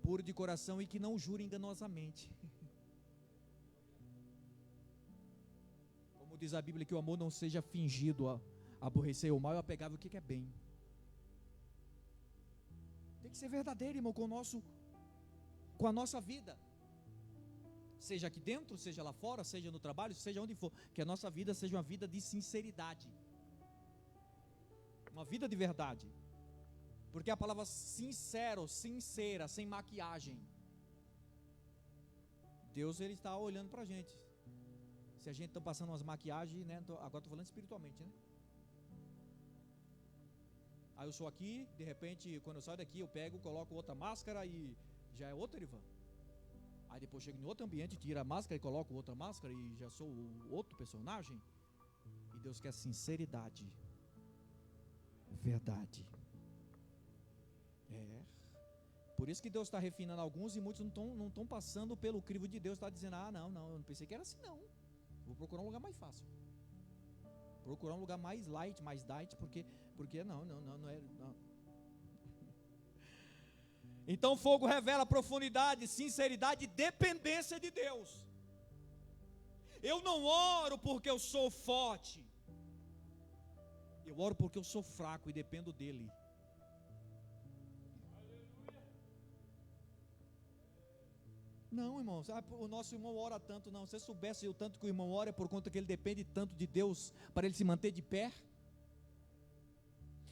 Puro de coração e que não jura enganosamente. Como diz a Bíblia, que o amor não seja fingido, aborrecer o mal e apegar o que é bem. Tem que ser verdadeiro, irmão, com a nossa vida. Seja aqui dentro, seja lá fora, seja no trabalho, seja onde for, que a nossa vida seja uma vida de sinceridade, uma vida de verdade, porque a palavra sincero, sincera, sem maquiagem, Deus ele está olhando para a gente, se a gente está passando umas maquiagens, né? Agora estou falando espiritualmente, né? Aí eu sou aqui, de repente, quando eu saio daqui, eu pego, coloco outra máscara e já é outro Erivan. Aí depois chego em outro ambiente, tiro a máscara e coloco outra máscara e já sou outro personagem. E Deus quer sinceridade, verdade. Por isso que Deus está refinando alguns e muitos não estão passando pelo crivo de Deus. Está dizendo, não, eu não pensei que era assim não. Vou procurar um lugar mais fácil. Procurar um lugar mais light, porque não é... Não. Então o fogo revela profundidade, sinceridade e dependência de Deus. Eu não oro porque eu sou forte. Eu oro porque eu sou fraco e dependo dele. Não, irmão, o nosso irmão ora tanto, não. Se você soubesse o tanto que o irmão ora, é por conta que ele depende tanto de Deus para ele se manter de pé.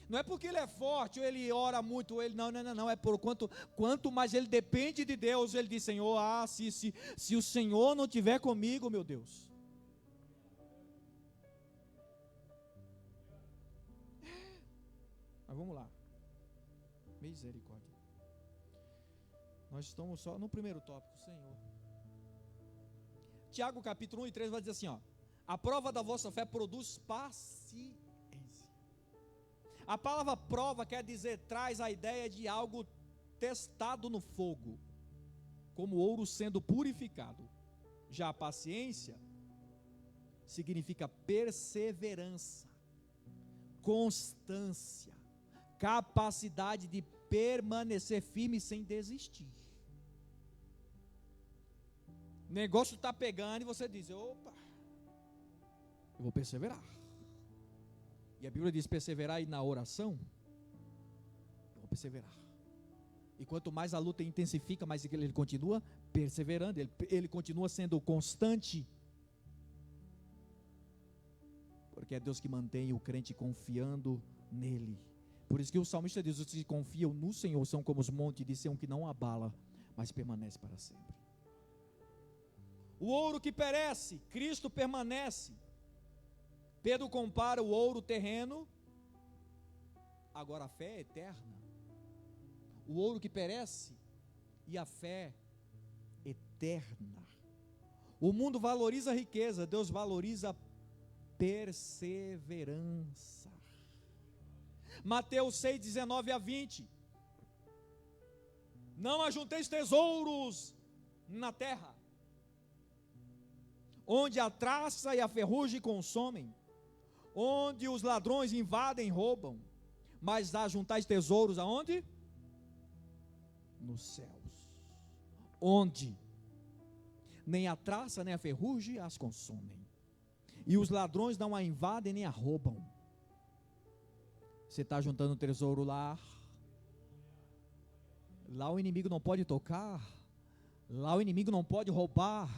Não é porque ele é forte, ou ele ora muito, ou ele não, é por quanto mais ele depende de Deus, ele diz, Senhor, se o Senhor não estiver comigo, meu Deus. Mas vamos lá. Misericórdia. Nós estamos só no primeiro tópico, Senhor. Tiago capítulo 1 e 3 vai dizer assim, ó: a prova da vossa fé produz paciência. A palavra prova quer dizer, traz a ideia de algo testado no fogo, como ouro sendo purificado. Já a paciência significa perseverança, constância, capacidade de permanecer firme sem desistir. O negócio está pegando e você diz, opa, eu vou perseverar. E a Bíblia diz perseverar na oração. Eu vou perseverar. E quanto mais a luta intensifica, mais ele continua perseverando, ele continua sendo constante. Porque é Deus que mantém o crente confiando nele. Por isso que o salmista diz, os que confiam no Senhor são como os montes de Sião que não abala, mas permanece para sempre. O ouro que perece, Cristo permanece. Pedro compara o ouro terreno, agora a fé é eterna. O ouro que perece e a fé eterna. O mundo valoriza a riqueza, Deus valoriza a perseverança. Mateus 6, 19 a 20. Não ajunteis tesouros na terra, onde a traça e a ferrugem consomem, onde os ladrões invadem e roubam, mas ajuntais tesouros aonde? Nos céus, onde nem a traça nem a ferrugem as consomem, e os ladrões não a invadem nem a roubam. Você está juntando tesouro lá o inimigo não pode tocar, lá o inimigo não pode roubar.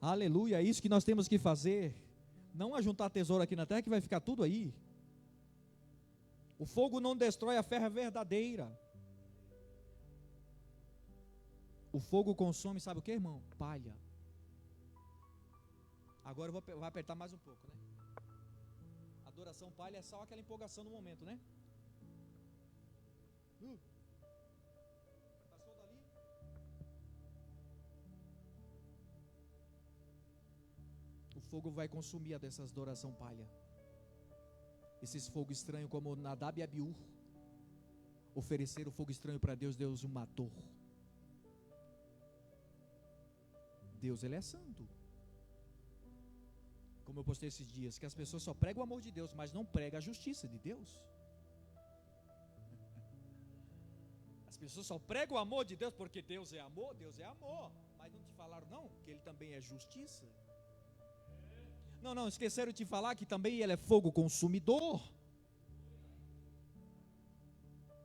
Aleluia, é isso que nós temos que fazer. Não ajuntar tesouro aqui na terra que vai ficar tudo aí. O fogo não destrói a fé verdadeira. O fogo consome, sabe o que, irmão? Palha. Agora eu vou apertar mais um pouco, né? Adoração palha é só aquela empolgação no momento, né? Passou dali? O fogo vai consumir a dessas adoração palha. Esses fogo estranho como Nadab e Abiú ofereceram fogo estranho para Deus, Deus o matou. Deus, Ele é santo. Como eu postei esses dias, que as pessoas só pregam o amor de Deus, mas não pregam a justiça de Deus. As pessoas só pregam o amor de Deus porque Deus é amor, mas não te falaram não, que Ele também é justiça. Não, esqueceram de te falar que também Ele é fogo consumidor.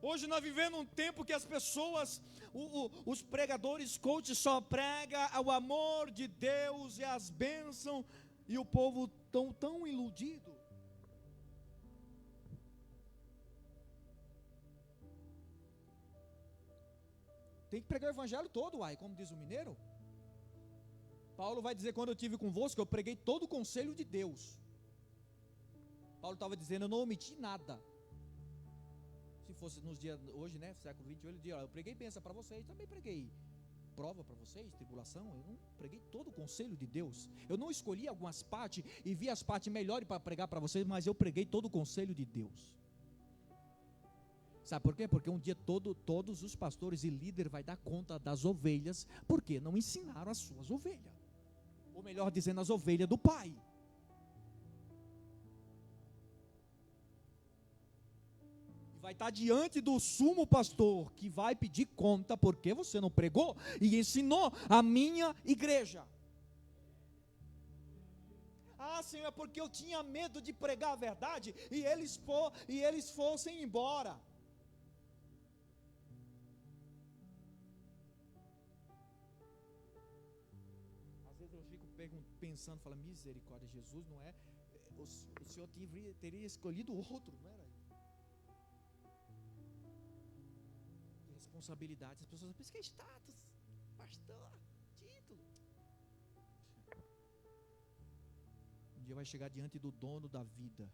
Hoje nós vivemos um tempo que as pessoas, os pregadores, coaches só pregam o amor de Deus e as bênçãos, e o povo tão iludido. Tem que pregar o evangelho todo, como diz o mineiro. Paulo vai dizer, quando eu estive convosco, eu preguei todo o conselho de Deus. Paulo estava dizendo, eu não omiti nada. Se fosse nos dias hoje, né, século 28, ele dizia, eu preguei bênção para vocês, também preguei prova para vocês, tribulação. Eu não preguei todo o conselho de Deus. Eu não escolhi algumas partes e vi as partes melhores para pregar para vocês, mas eu preguei todo o conselho de Deus. Sabe por quê? Porque um dia todos os pastores e líderes vai dar conta das ovelhas, porque não ensinaram as suas ovelhas, ou melhor dizendo, as ovelhas do Pai. Vai estar diante do sumo pastor, que vai pedir conta, porque você não pregou e ensinou a minha igreja. Senhor, é porque eu tinha medo de pregar a verdade, e eles fossem embora. Às vezes eu fico pensando, falando, misericórdia, Jesus não é, o Senhor teria escolhido outro, não era? Responsabilidade. As pessoas pensam que é status, pastor, título. Um dia vai chegar diante do dono da vida.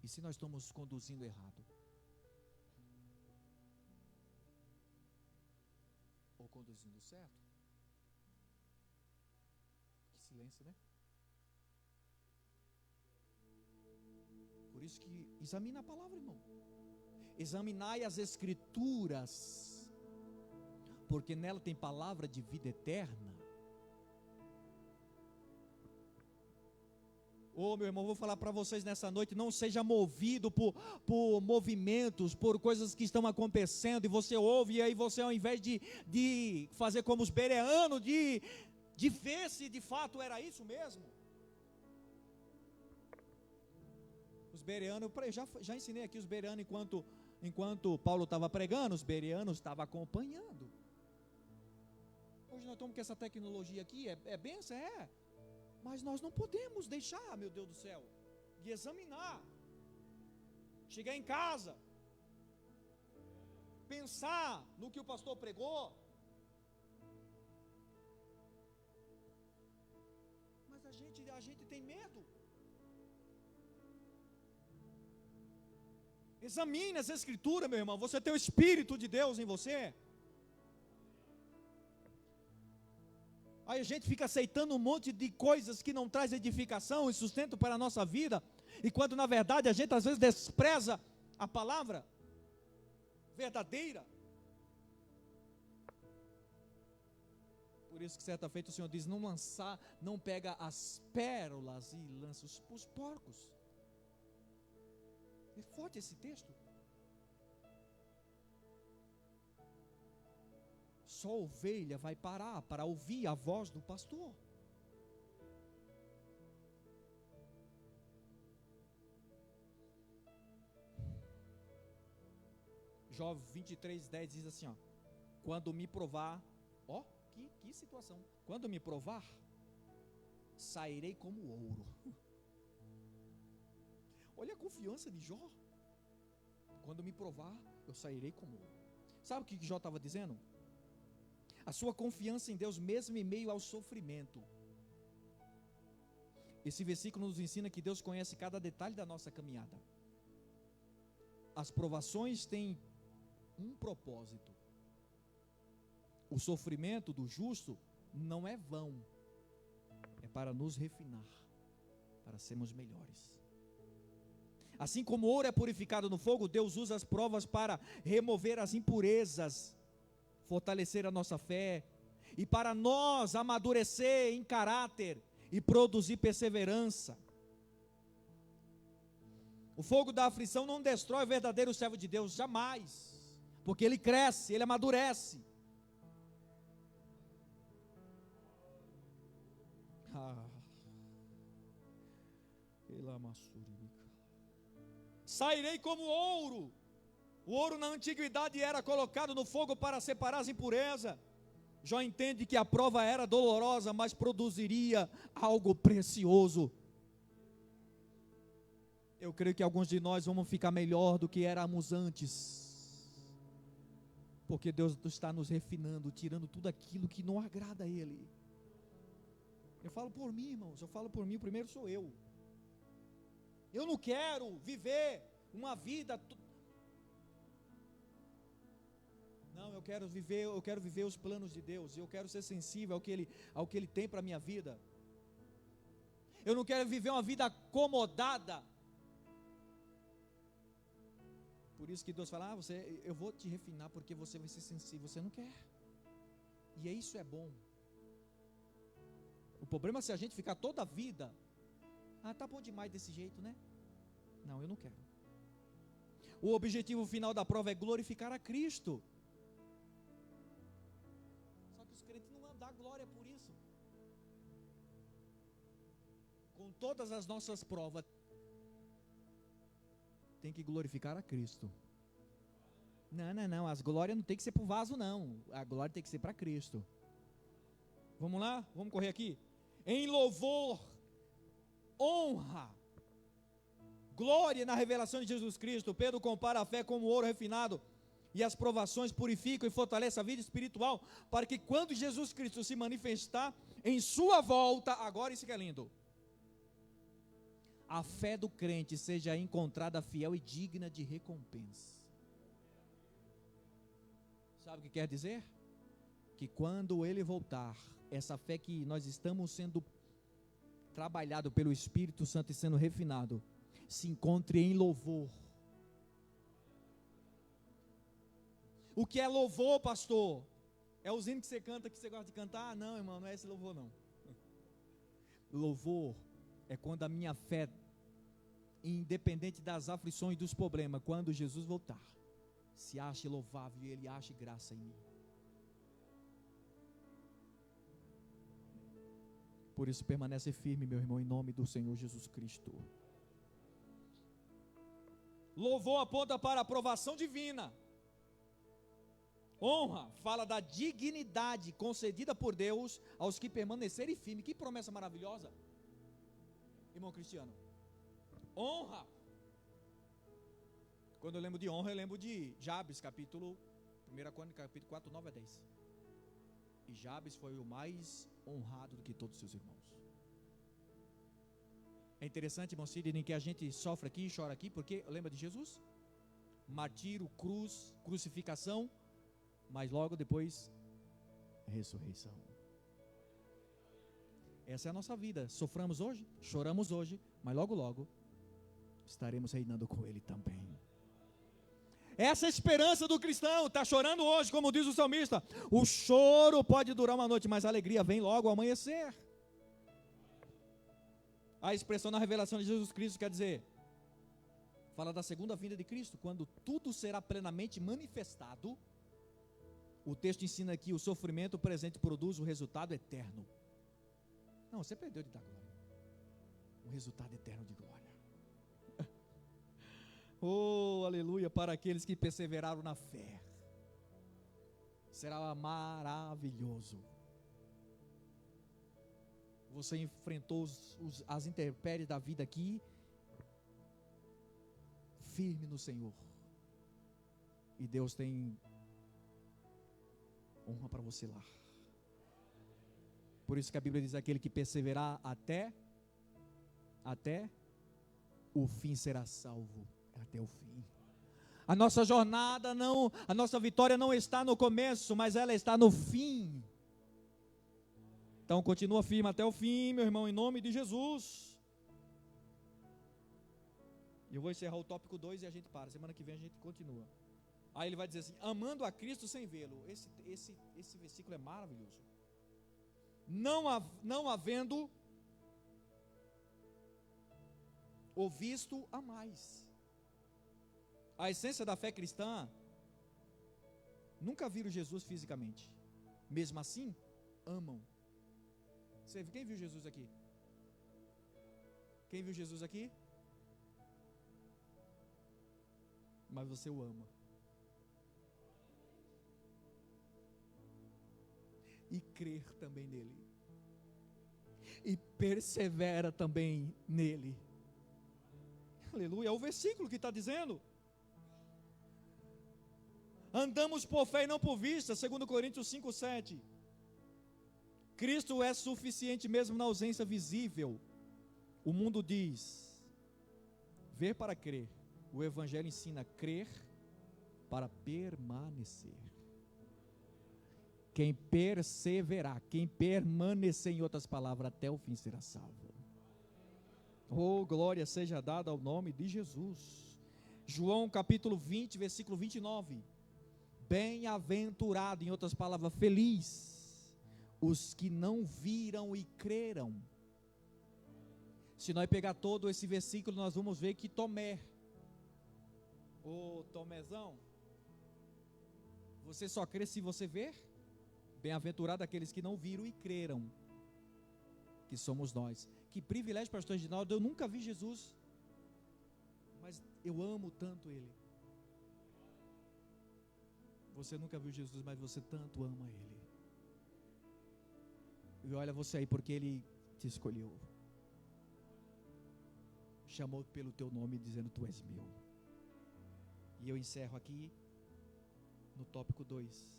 E se nós estamos conduzindo errado? Ou conduzindo certo? Que silêncio, né? Por isso que examina a palavra, irmão. Examinai as escrituras, porque nela tem palavra de vida eterna. Meu irmão, vou falar para vocês nessa noite, não seja movido por movimentos, por coisas que estão acontecendo, e você ouve, e aí você, ao invés de fazer como os bereanos, de ver se de fato era isso mesmo. Os bereanos, eu já ensinei aqui os bereanos, enquanto Paulo estava pregando, os bereanos estavam acompanhando. Hoje nós estamos com essa tecnologia aqui, é bênção, mas nós não podemos deixar, meu Deus do céu, de examinar, chegar em casa, pensar no que o pastor pregou, mas a gente tem medo. Examine as escrituras, meu irmão. Você tem o Espírito de Deus em você. Aí a gente fica aceitando um monte de coisas que não traz edificação e sustento para a nossa vida, e quando na verdade a gente às vezes despreza a palavra. verdadeira. Por isso que certa feita o Senhor diz, não pega as pérolas e lança os porcos. É forte esse texto. Só a ovelha vai parar para ouvir a voz do pastor. Jó 23:10 diz assim, ó, quando me provar, ó, que situação, quando me provar, sairei como ouro. Olha a confiança de Jó. Quando me provar, eu sairei como ouro. Sabe o que Jó estava dizendo? A sua confiança em Deus, mesmo em meio ao sofrimento. Esse versículo nos ensina que Deus conhece cada detalhe da nossa caminhada. As provações têm um propósito. O sofrimento do justo não é vão, é para nos refinar, para sermos melhores. Assim como o ouro é purificado no fogo, Deus usa as provas para remover as impurezas, fortalecer a nossa fé, e para nós amadurecer em caráter e produzir perseverança. O fogo da aflição não destrói o verdadeiro servo de Deus, jamais, porque ele cresce, ele amadurece. Sairei como ouro. O ouro na antiguidade era colocado no fogo para separar as impurezas. Jó entende que a prova era dolorosa, mas produziria algo precioso. Eu creio que alguns de nós vamos ficar melhor do que éramos antes, porque Deus está nos refinando, tirando tudo aquilo que não agrada a Ele. Eu falo por mim, irmãos, eu falo por mim, o primeiro sou eu. Eu não quero viver uma vida... Não, eu quero viver os planos de Deus, eu quero ser sensível ao que Ele tem para a minha vida. Eu não quero viver uma vida acomodada. Por isso que Deus fala, eu vou te refinar porque você vai ser sensível. Você não quer. E isso é bom. O problema é se a gente ficar toda a vida, tá bom demais desse jeito, né? Não, eu não quero. O objetivo final da prova é glorificar a Cristo. Só que os crentes não vão dar glória por isso. Com todas as nossas provas, tem que glorificar a Cristo. Não, as glórias não tem que ser para o vaso, não. A glória tem que ser para Cristo. Vamos lá? Vamos correr aqui. Em louvor, honra, glória na revelação de Jesus Cristo. Pedro compara a fé como ouro refinado, e as provações purificam e fortalecem a vida espiritual, para que quando Jesus Cristo se manifestar em sua volta, agora isso que é lindo, a fé do crente seja encontrada fiel e digna de recompensa. Sabe o que quer dizer? Que quando Ele voltar, essa fé que nós estamos sendo trabalhado pelo Espírito Santo e sendo refinado, se encontre em louvor. O que é louvor, pastor? É os hinos que você canta, que você gosta de cantar? Não, irmão, não é esse louvor não. Louvor é quando a minha fé, independente das aflições e dos problemas, quando Jesus voltar, se ache louvável e Ele ache graça em mim. Por isso permanece firme, meu irmão, em nome do Senhor Jesus Cristo. Louvor aponta para a aprovação divina. Honra fala da dignidade concedida por Deus aos que permanecerem firmes. Que promessa maravilhosa, irmão Cristiano. Honra. Quando eu lembro de honra, eu lembro de Jabes, 1 Crônica, capítulo 4, 9 a 10. E Jabes foi o mais honrado do que todos os seus irmãos. É interessante, irmão Sidney, que a gente sofre aqui e chora aqui, porque lembra de Jesus? Martírio, cruz, crucificação, mas logo depois, ressurreição. Essa é a nossa vida. Soframos hoje, choramos hoje, mas logo estaremos reinando com Ele também. Essa é a esperança do cristão. Está chorando hoje, como diz o salmista. O choro pode durar uma noite, mas a alegria vem logo ao amanhecer. A expressão na revelação de Jesus Cristo quer dizer, fala da segunda vinda de Cristo, quando tudo será plenamente manifestado. O texto ensina que o sofrimento presente produz o resultado eterno. Não, você perdeu de dar glória. O resultado eterno de glória. Oh, aleluia, para aqueles que perseveraram na fé. Será maravilhoso. Você enfrentou as intempéries da vida aqui, firme no Senhor. E Deus tem honra para você lá. Por isso que a Bíblia diz: aquele que perseverar até o fim será salvo. Até o fim. A nossa jornada não, a nossa vitória não está no começo, mas ela está no fim. Então continua firme até o fim, meu irmão, em nome de Jesus. E eu vou encerrar o tópico 2 e a gente para. Semana que vem a gente continua. Aí ele vai dizer assim: amando a Cristo sem vê-lo. Esse versículo é maravilhoso. Não havendo o visto a mais. A essência da fé cristã, nunca viram Jesus fisicamente. Mesmo assim, amam. Quem viu Jesus aqui? Quem viu Jesus aqui? Mas você o ama. E crer também nele. E persevera também nele. Aleluia, é o versículo que está dizendo. Andamos por fé e não por vista, 2 Coríntios 5:7. Cristo é suficiente mesmo na ausência visível. O mundo diz: ver para crer. O Evangelho ensina a crer para permanecer. Quem perseverar, quem permanecer, em outras palavras, até o fim será salvo. Oh, glória seja dada ao nome de Jesus. João capítulo 20, versículo 29. Bem-aventurado, em outras palavras, feliz, os que não viram e creram. Se nós pegar todo esse versículo, nós vamos ver que Tomé, Tomézão, você só crê se você ver? Bem-aventurado aqueles que não viram e creram, que somos nós. Que privilégio, pastor Reginaldo, eu nunca vi Jesus, mas eu amo tanto Ele. Você nunca viu Jesus, mas você tanto ama Ele. E olha você aí, porque Ele te escolheu. Chamou pelo teu nome, dizendo: tu és meu. E eu encerro aqui no tópico 2.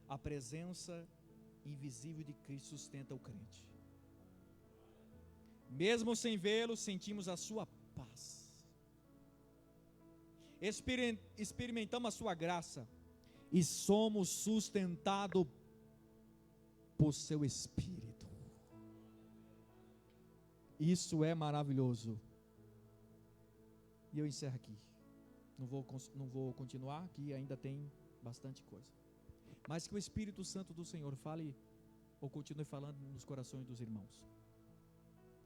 A presença invisível de Cristo sustenta o crente. Mesmo sem vê-lo, sentimos a sua paz. Experimentamos a sua graça. E somos sustentados por seu Espírito. Isso é maravilhoso. E eu encerro aqui. Não vou continuar, que ainda tem bastante coisa. Mas que o Espírito Santo do Senhor fale, ou continue falando nos corações dos irmãos.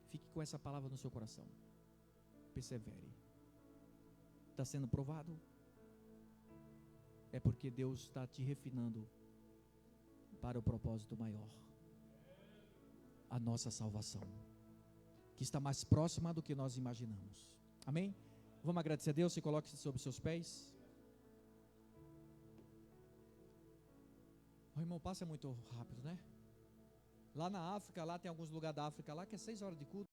Fique com essa palavra no seu coração. Persevere. Está sendo provado? É porque Deus está te refinando para o propósito maior. A nossa salvação, que está mais próxima do que nós imaginamos. Amém? Vamos agradecer a Deus. Se coloque sobre os seus pés. O irmão passa muito rápido, né? Lá na África, lá tem alguns lugares da África lá que é 6 horas de culto.